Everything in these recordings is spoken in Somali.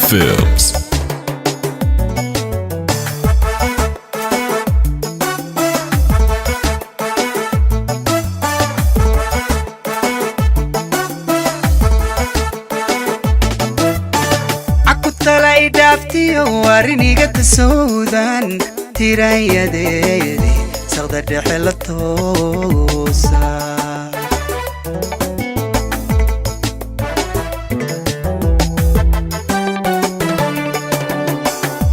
Films. طلعي دافتي وارني قد سودان تيرايا ديدي سغدة دحلة توسا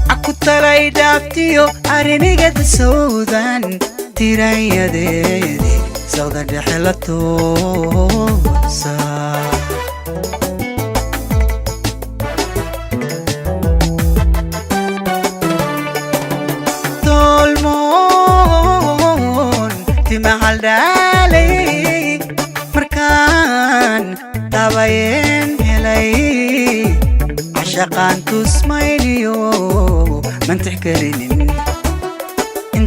عكو طلعي دافتي وارني قد سودان تيرايا ديدي سغدة دحلة توسا mahal dalay markaan tabayen helay عشقان تسمعينيو من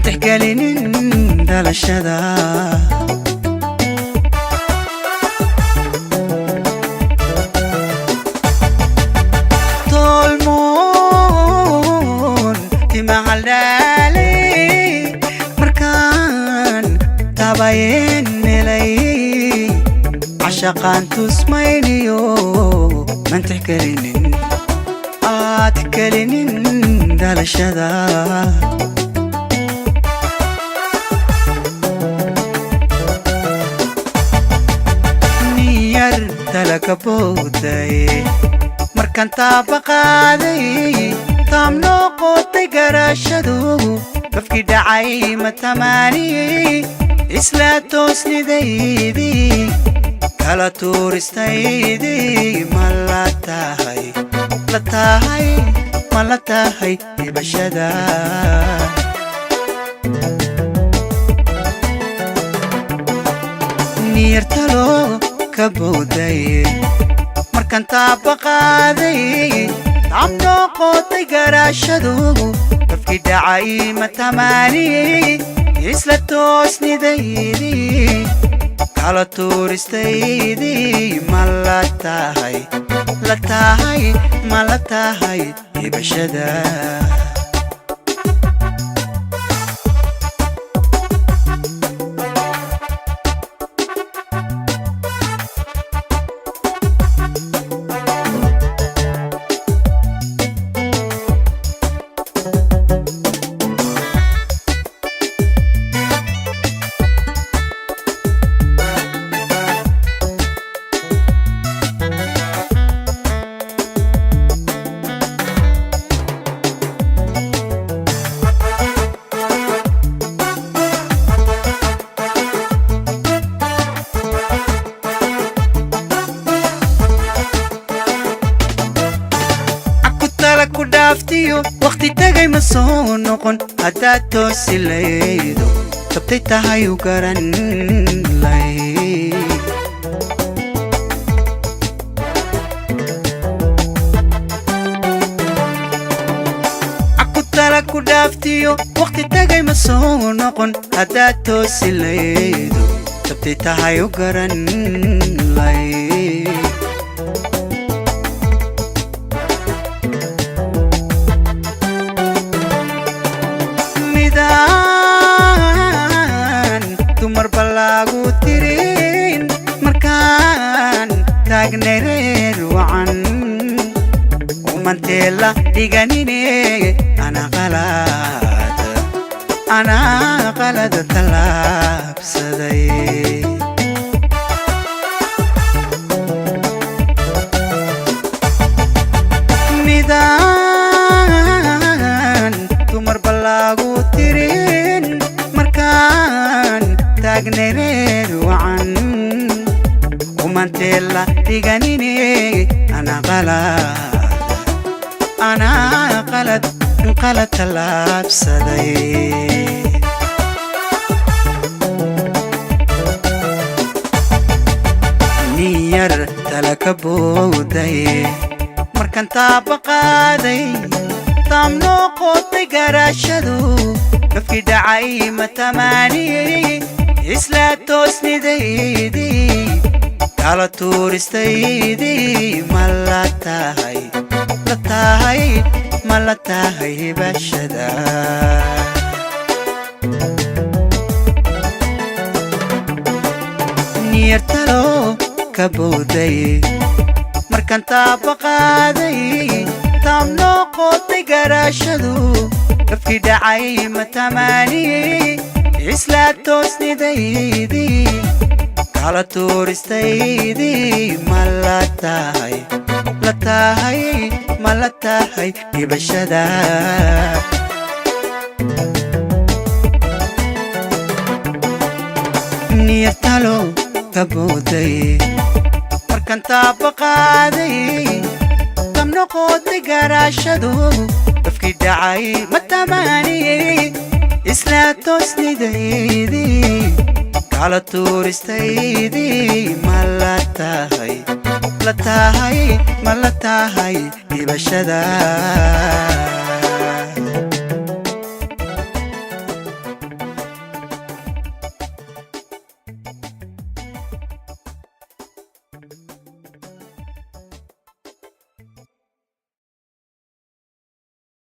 تحكالين دال الشدا طولمون تمهل دالي مركان tabayen helay عشقان تسمعينيو من تحكالين دال الشدا نير تلك بوداي مركان تابقادي تامنو قوتي قراشدو كفكي دعاي متماني isla toosnidaydii kala tuuristaydii ma la tahay dhibashada niyartalo ka bowday markaan taabaqaaday taamnoo qootay garaashadu qofkii dhacay matamaaniyey isla toosnidaydii kala tuuristaydii ma la tahay dhibashada كدافتيو وقتي تاقي مسون نقون هدا توسي ليدو تبتي تهايو قران لاي عكو تالا كدافتيو وقتي تاقي مسون نقون هدا توسي ليدو تبتي تهايو قران لاي tumar balagu tirin markaan taagneer wacan umantela diganine ana qalad talaabsaday midaan tumar balagu tirin markaan taagneer wacan umantela diganine ana qalad talaabsaday niyar talaka bowday markaan taabaqaaday taamnoo qootay garaashadu kafkii dhacay matamaaniyey isla toosnidaydii kala tuuristaydii ma la tahay ma la tahay hibashada niyartalo ka bowday markaan taaba qaaday taam noqotay garaashadu gafkii dhacay ma tamaaniyey isla toosnidaydii kala tuuristaydii ma la tahay ma la tahay hibashada niyartalo ka bowday markaan taaba qaaday taam noqotay garaashadu gafkii dhacay ma tamaaniyey isla toosnidaydii kala tuuristaydii ma la tahay ma la tahay hibashada